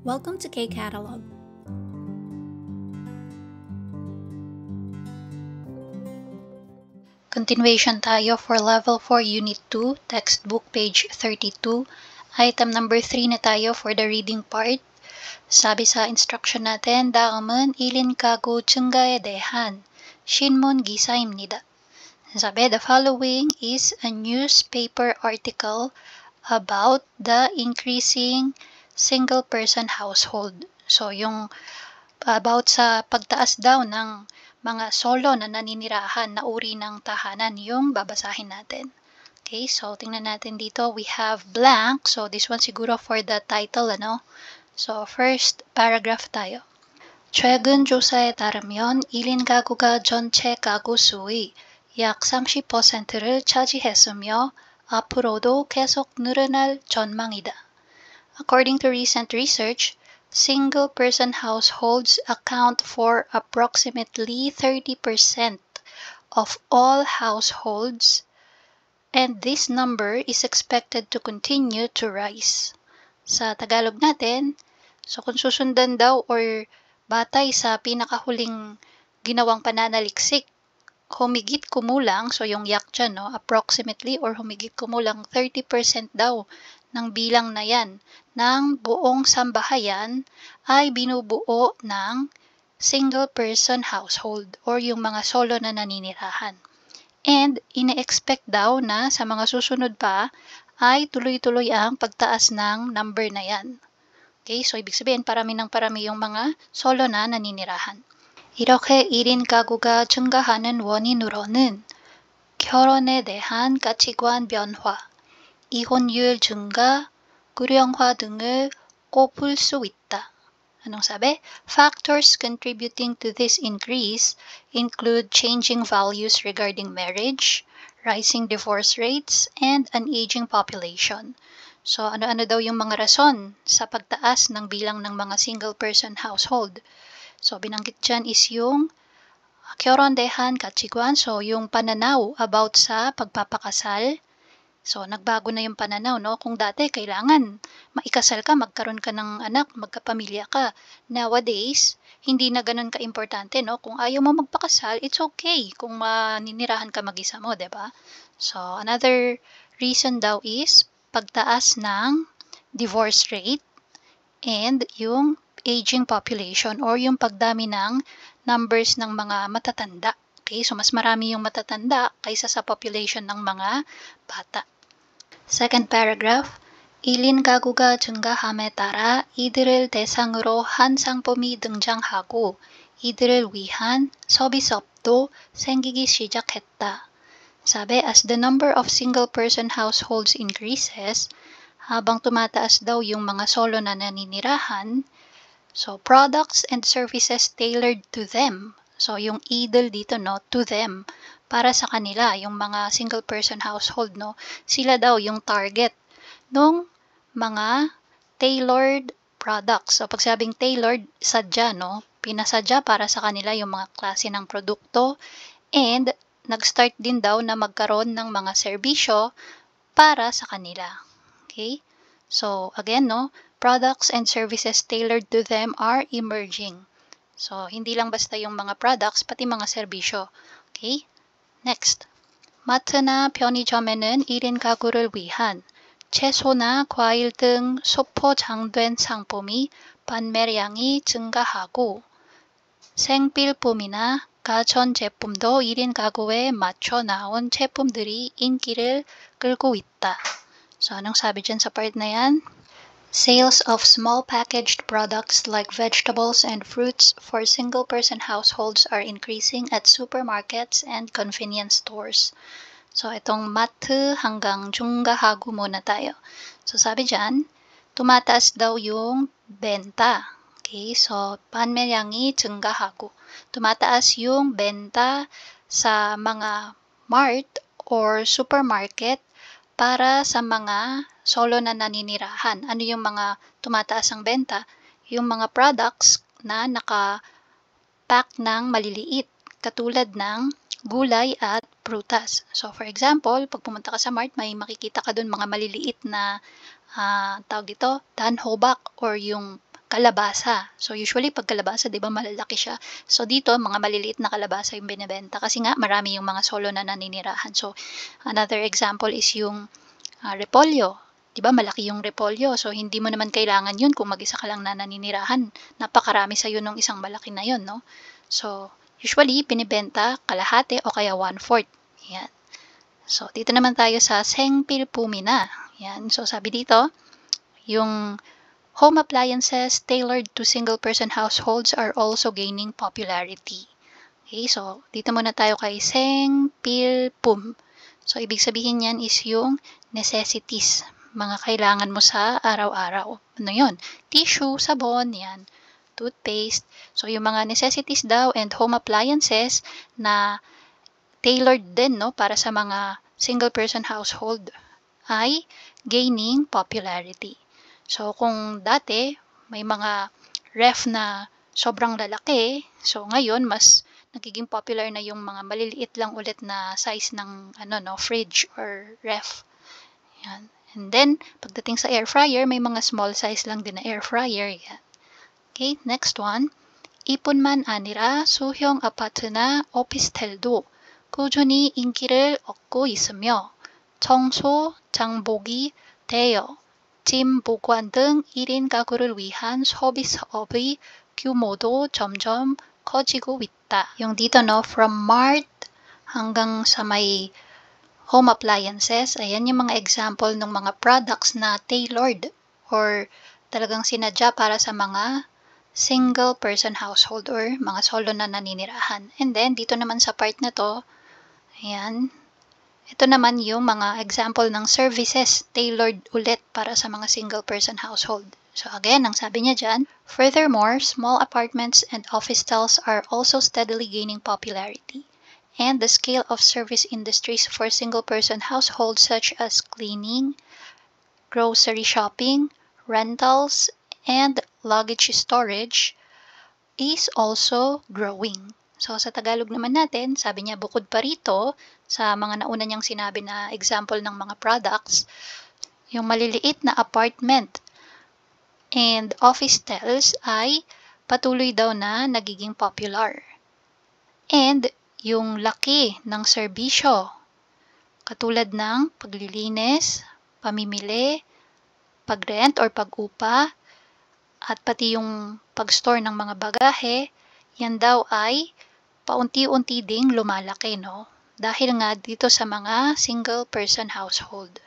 Welcome to K-Catalog. Continuation tayo for Level 4 Unit 2, Textbook page 32. Item number 3 na tayo for the reading part. Sabi sa instruction natin, 다음은 1인 가구 증가에 대한 신문 기사입니다. Sabi, the following is a newspaper article about the increasing single-person household. So, yung about sa pagtaas daw ng mga solo na naninirahan na uri ng tahanan yung babasahin natin. Okay, so tingnan natin dito. We have blank. So this one siguro for the title, ano? So first paragraph tayo. 최근 조사에 따르면 1인 가구가 전체 가구 수의 약 30%를 차지했으며 앞으로도 계속 늘어날 전망이다. According to recent research, single-person households account for approximately 30% of all households, and this number is expected to continue to rise. Sa Tagalog natin, so kung susundan daw or batay sa pinakahuling ginawang pananaliksik, humigit kumulang, so yung yak dyan, no, approximately or humigit kumulang 30% daw ng bilang na yan ng buong sambahayan ay binubuo ng single-person household or yung mga solo na naninirahan. And ine-expect daw na sa mga susunod pa ay tuloy-tuloy ang pagtaas ng number na yan. Okay, so ibig sabihin parami ng parami yung mga solo na naninirahan. 이렇게 1인 가구가 증가하는 원인으로는 결혼에 대한 가치관 변화, 이혼율 증가, 구령화 등을 꼽을 수 있다. Anong sabi? Factors contributing to this increase include changing values regarding marriage, rising divorce rates, and an aging population. So, ano-ano daw yung mga rason sa pagtaas ng bilang ng mga single-person household? So, binanggit dyan is yung 결혼 대한 가치관, so yung pananaw about sa pagpapakasal. So, nagbago na yung pananaw, no? Kung dati, kailangan maikasal ka, magkaroon ka ng anak, magkapamilya ka. Nowadays, hindi na ganun ka-importante, no? Kung ayaw mo magpakasal, it's okay kung maninirahan ka mag-isa mo, diba? So, another reason daw is pagtaas ng divorce rate and yung aging population or yung pagdami ng numbers ng mga matatanda. Okay, so mas marami yung matatanda kaysa sa population ng mga bata. Second paragraph, 1인 가구가 증가함에 따라 이들을 대상으로 한 상품이 등장하고 이들을 위한 서비스업도 생기기 시작했다. Sabi, as the number of single-person households increases, habang tumataas daw yung mga solo na naninirahan, so products and services tailored to them. So yung idle dito, no, to them, para sa kanila, yung mga single-person household, no, sila daw yung target nung mga tailored products. So pag sabing tailored, sadya, no, pinasadya para sa kanila yung mga klase ng produkto, and nag-start din daw na magkaroon ng mga serbisyo para sa kanila. Okay? So, again, no, products and services tailored to them are emerging. So, hindi lang basta yung mga products, pati mga serbisyo. Okay? Next. 마트나 편의점에는 1인 가구를 위한 채소나 과일 등 소포장된 상품이 판매량이 증가하고 생필품이나 가전제품도 1인 가구에 맞춰 나온 제품들이 인기를 끌고 있다. So, anong sabi dyan sa part na yan? Sales of small packaged products like vegetables and fruits for single-person households are increasing at supermarkets and convenience stores. So, itong 마트 hanggang 중가하고 muna tayo. So, sabi dyan, tumataas daw yung benta. Okay, so, 판매량이 증가하고. Tumataas yung benta sa mga mart or supermarket para sa mga solo na naninirahan. Ano yung mga tumataas ang benta? Yung mga products na naka-pack ng maliliit, katulad ng gulay at prutas. So, for example, pag pumunta ka sa mart, may makikita ka dun mga maliliit na tawag dito, danhobak or yung kalabasa. So usually pag kalabasa, 'di ba, malalaki siya. So dito mga maliliit na kalabasa yung binebenta kasi nga marami yung mga solo na naninirahan. So another example is yung repolyo. 'Di ba malaki yung repolyo. So hindi mo naman kailangan 'yun kung mag-isa ka lang na naninirahan. Napakarami sa nung isang malaki na 'yun, no? So usually binebenta kalahati o kaya 1/4. Yan. So dito naman tayo sa 생필품이 na. Yan. So sabi dito, yung home appliances tailored to single-person households are also gaining popularity. Okay, so dito muna tayo kay 생필품. So ibig sabihin yan is yung necessities, mga kailangan mo sa araw-araw. Ano yun? Tissue, sabon, yan, toothpaste. So yung mga necessities daw and home appliances na tailored din, no, para sa mga single-person household ay gaining popularity. So, kung dati may mga ref na sobrang lalaki, so ngayon mas nagiging popular na yung mga maliliit lang ulit na size ng fridge or ref. Yan. And then, pagdating sa air fryer, may mga small size lang din na air fryer. Yan. Okay, next one. 이뿐만 아니라 소형 아파트나 오피스텔도 꾸준히 인기를 얻고 있으며 청소, 장보기, 대여, 짐 보관 등 1인 가구를 위한 서비스업의 규모도 점점 커지고 있다. Yung dito, no, from mart hanggang sa may home appliances, ayan yung mga example ng mga products na tailored or talagang sinadya para sa mga single person household or mga solo na naninirahan. And then, dito naman sa part na to, ayan, ito naman yung mga example ng services tailored ulit para sa mga single-person household. So again, ang sabi niya dyan, furthermore, small apartments and office stalls are also steadily gaining popularity. And the scale of service industries for single-person households such as cleaning, grocery shopping, rentals, and luggage storage is also growing. So, sa Tagalog naman natin, sabi niya, bukod pa rito, sa mga nauna niyang sinabi na example ng mga products, yung maliliit na apartment and office stalls ay patuloy daw na nagiging popular. And yung laki ng serbisyo, katulad ng paglilinis, pamimili, pag-rent or pag-upa, at pati yung pag-store ng mga bagahe, yan daw ay paunti-unti ding lumalaki, no? Dahil nga dito sa mga single-person household.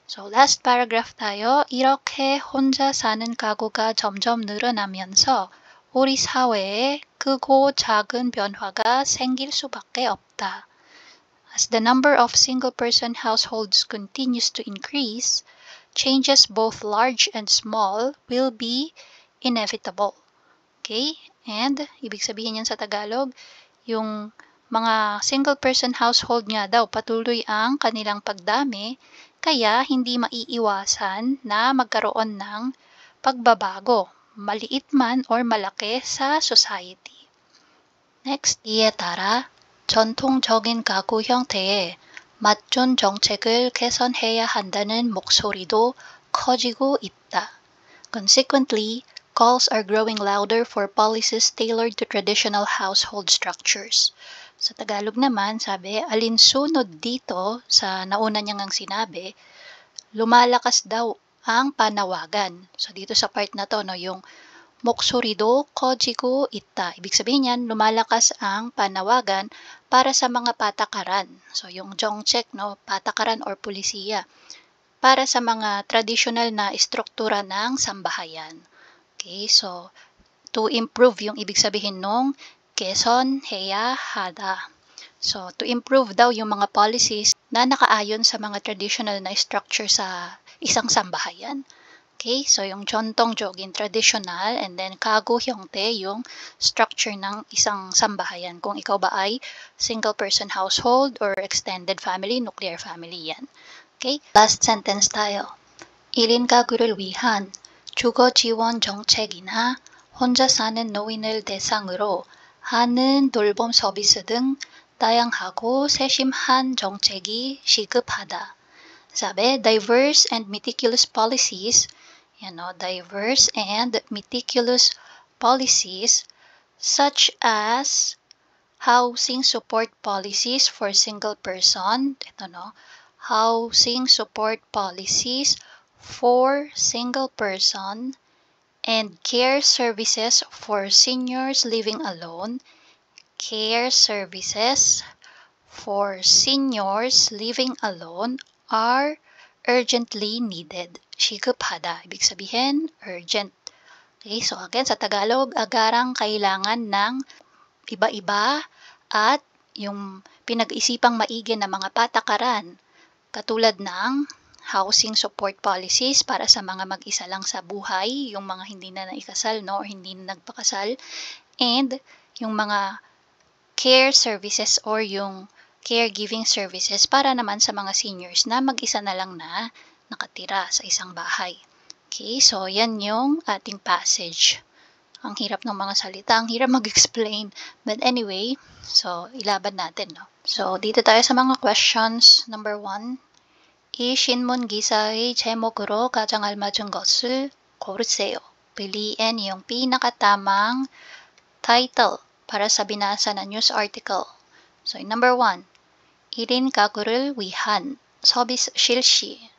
So, last paragraph tayo. 이렇게 혼자 사는 가구가 점점 늘어나면서 우리 사회에 크고 작은 변화가 생길 수밖에 없다. As the number of single-person households continues to increase, changes both large and small will be inevitable. Okay? And, ibig sabihin yan sa Tagalog, yung mga single-person household nga daw patuloy ang kanilang pagdami, kaya hindi maiiwasan na magkaroon ng pagbabago, maliit man or malaki sa society. Next, 이에 따라 전통적인 가구 형태에 맞춘 정책을 개선해야 한다는 목소리도 커지고 있다. Consequently, calls are growing louder for policies tailored to traditional household structures. Sa Tagalog naman, sabi, alinsunod dito sa nauna niyang sinabi, lumalakas daw ang panawagan. So dito sa part na to, no, yung 목소리도 커지고 있다. Ibig sabihin yan, lumalakas ang panawagan para sa mga patakaran. So yung 정책, no, patakaran or pulisiya, para sa mga traditional na istruktura ng sambahayan. Okay, so to improve yung ibig sabihin nung 개선해야 하다. So, to improve daw yung mga policies na nakaayon sa mga traditional na structure sa isang sambahayan. Okay, so yung 전통적인 traditional and then 가구 형태 yung structure ng isang sambahayan. Kung ikaw ba ay single person household or extended family, nuclear family yan. Okay, last sentence tayo. 1인 가구를 위한 주거 지원 정책이나 혼자 사는 노인을 대상으로 하는 돌봄 서비스 등 다양하고 세심한 정책이 시급하다. Sabi, diverse and meticulous policies diverse and meticulous policies such as housing support policies for single person. Housing support policies for single person and care services for seniors living alone. Care services for seniors living alone are urgently needed. 시급하다. Ibig sabihin, urgent. Okay, so again, sa Tagalog, agarang kailangan ng iba-iba at yung pinag-isipang maigi na mga patakaran katulad ng housing support policies para sa mga mag-isa lang sa buhay, yung mga hindi na naikasal, no, or hindi na nagpakasal, and yung mga care services or yung caregiving services para naman sa mga seniors na mag-isa na lang na nakatira sa isang bahay. Okay, so yan yung ating passage. Ang hirap ng mga salita, ang hirap mag-explain. But anyway, so ilaban natin, no? So dito tayo sa mga questions. Number 1. 이 신문 기사의 제목으로 가장 알맞은 것을 고르세요. Piliin yung pinakatamang title para sa binasa na news article. So number 1. 1인 가구를 위한 서비스 실시.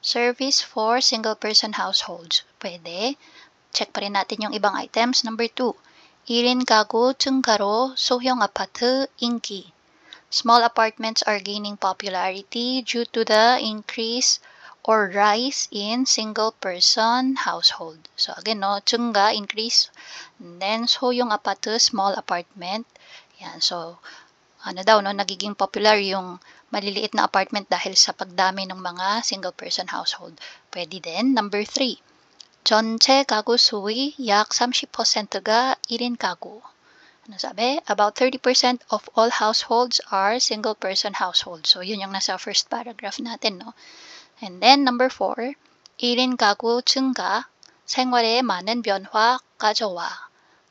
Service for single person households. Pwede. Check pa rin natin yung ibang items. Number 2. 1인 가구 증가로 소형 아파트 인기. Small apartments are gaining popularity due to the increase or rise in single-person household. So again, no, 증가, increase, and then 소형 아파트, small apartment. Yan, so nagiging popular yung maliliit na apartment dahil sa pagdami ng mga single-person household. Pwede din. Number 3. 전체 가구 수의 약 30%가 1인 가구. Ano sabi? About 30% of all households are single-person households. So, yun yung nasa first paragraph natin, no? And then, number 4. 1인 가구 증가, 생활에 많은 변화 가져와.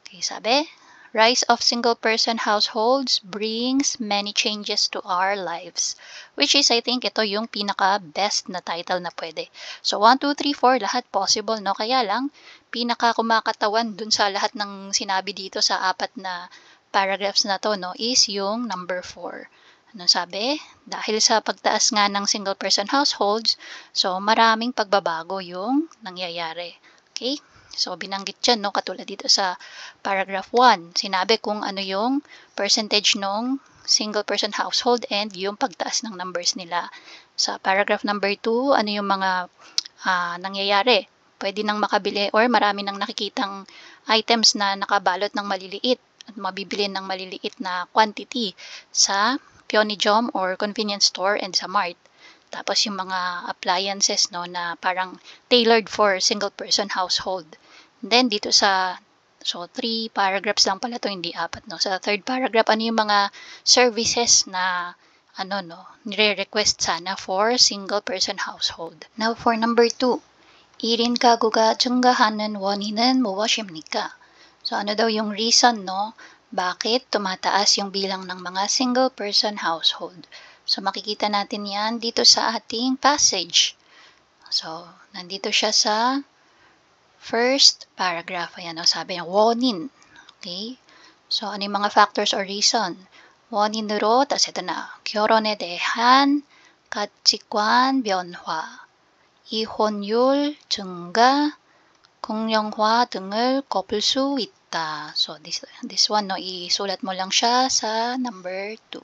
Okay, sabi? Rise of single-person households brings many changes to our lives. Which is, I think, ito yung pinaka-best na title na pwede. So, 1, 2, 3, 4, lahat possible, no? Kaya lang, pinaka-kumakatawan dun sa lahat ng sinabi dito sa 4 na paragraphs na to, no, is yung number 4. Ano sabi? Dahil sa pagtaas nga ng single-person households, so maraming pagbabago yung nangyayari. Okay? So, binanggit dyan, no, katulad dito sa paragraph 1. Sinabi kung ano yung percentage ng single-person household and yung pagtaas ng numbers nila. Sa paragraph number 2, ano yung mga nangyayari. Pwede nang makabili or marami nang nakikitang items na nakabalot ng maliliit at mabibili ng maliliit na quantity sa Pionijom or convenience store and sa Mart. Tapos yung mga appliances, no, na parang tailored for single-person household. And then dito sa, so 3 paragraphs lang pala to, hindi 4, no. Sa third paragraph, ano yung mga services na nire-request sana for single-person household. Now for number 2. 1인 가구가 증가하는 원인은 무엇입니까? So ano daw yung reason, no? Bakit tumataas yung bilang ng mga single-person household? So makikita natin yan dito sa ating passage. So nandito siya sa first paragraph. Ayan, no? Sabi niya, 원인. Okay? So ano yung mga factors or reason? 원인으로, tas ito na, 결혼에 대한 가치관 변화. 이혼율 증가, 공영화 등을 꼽을 수 있다. So, this one, no, isulat mo lang siya sa number 2.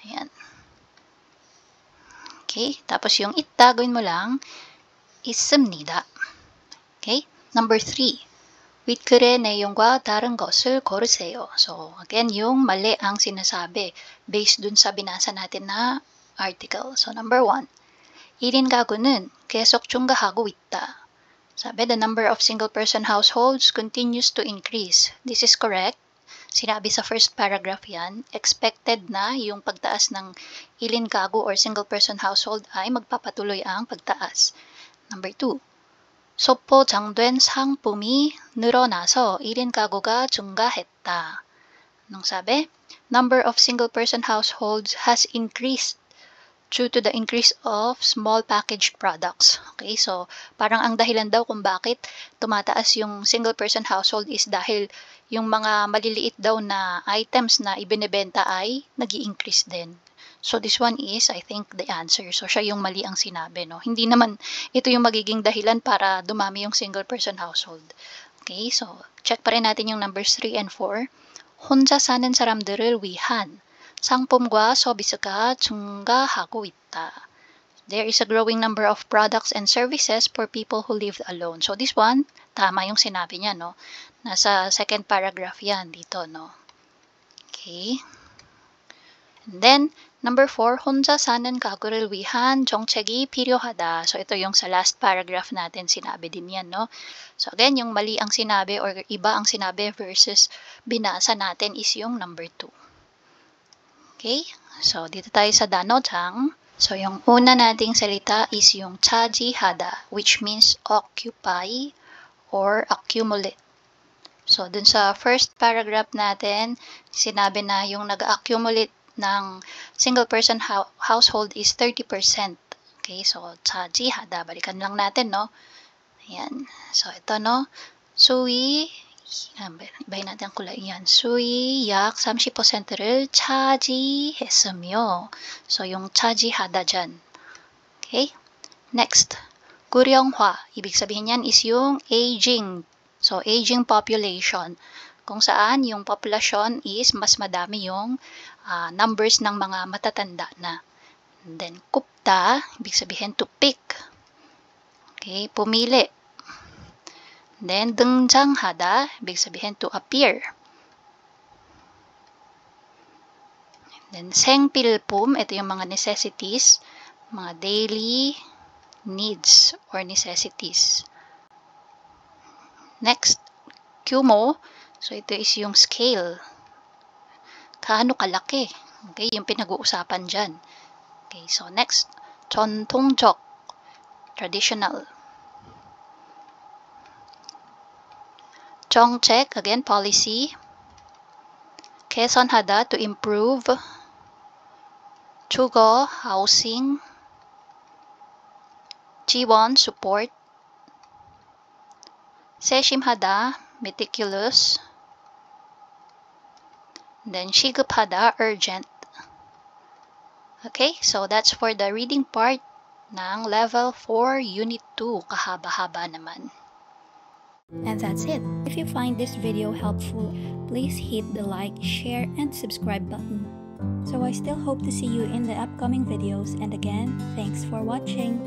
Ayan. Okay, tapos yung itda, gawin mo lang, 있습니다. Okay, number 3. 윗글의 내용과 다른 것을 고르세요. So, again, yung mali ang sinasabi based dun sa binasa natin na article. So, number 1. 1인 가구는 계속 증가하고 있다. Sabi, the number of single-person households continues to increase. This is correct. Sinabi sa first paragraph yan, expected na yung pagtaas ng 1인 가구 or single-person household ay magpapatuloy ang pagtaas. Number 2. 소포 장된 상품이 늘어나서 1인 가구가 증가했다. Anong sabi? Number of single-person households has increased due to the increase of small packaged products. Okay, so parang ang dahilan daw kung bakit tumataas yung single person household is dahil yung mga maliliit daw na items na ibinebenta ay nag-i-increase din. So this one is, I think, the answer. So siya yung mali ang sinabi, no? Hindi naman ito yung magiging dahilan para dumami yung single person household. Okay, so check pa rin natin yung numbers 3 and 4. 혼자 사는 사람들을 위한 상품과 서비스가 증가하고 있다. There is a growing number of products and services for people who live alone. So this one, tama yung sinabi niya, no? Nasa second paragraph yan dito, no? Okay. And then, number 4, 혼자 사는 가구를 위한 정책이 필요하다. So ito yung sa last paragraph natin, sinabi din yan, no? So again, yung mali ang sinabi or iba ang sinabi versus binasa natin is yung number 2. Okay, so dito tayo sa 단어장. So yung una nating salita is yung 차지하다, which means occupy or accumulate. So dun sa first paragraph natin, sinabi na yung nag-accumulate ng single person household is 30%. Okay, so 차지하다, balikan lang natin, no? Ayan, so ito, no? 수위, ibahin natin ang kulay yan. 수위 약 30%를 차지했으며. So, yung 차지하다 dyan. Okay? Next. 구령화. Ibig sabihin yan is yung aging. So, aging population. Kung saan yung populasyon is mas madami yung numbers ng mga matatanda na. And then, kupta. Ibig sabihin to pick. Okay? Pumili. Then, 등장하다, ibig sabihin to appear. Then, 생필품, ito yung mga necessities, mga daily needs or necessities. Next, 규모, so ito is yung scale. Kaano kalaki? Okay, yung pinag-uusapan dyan. Okay, so next, 전통적, traditional. 정책, again, policy. 개선하다, to improve. 주거, housing. 지원, support. 세심하다, meticulous. Then 시급하다, urgent. Okay, so that's for the reading part ng level 4 unit 2. Kahaba-haba naman. And that's it. If you find this video helpful, please hit the like, share, and subscribe button. So I still hope to see you in the upcoming videos, and again, thanks for watching.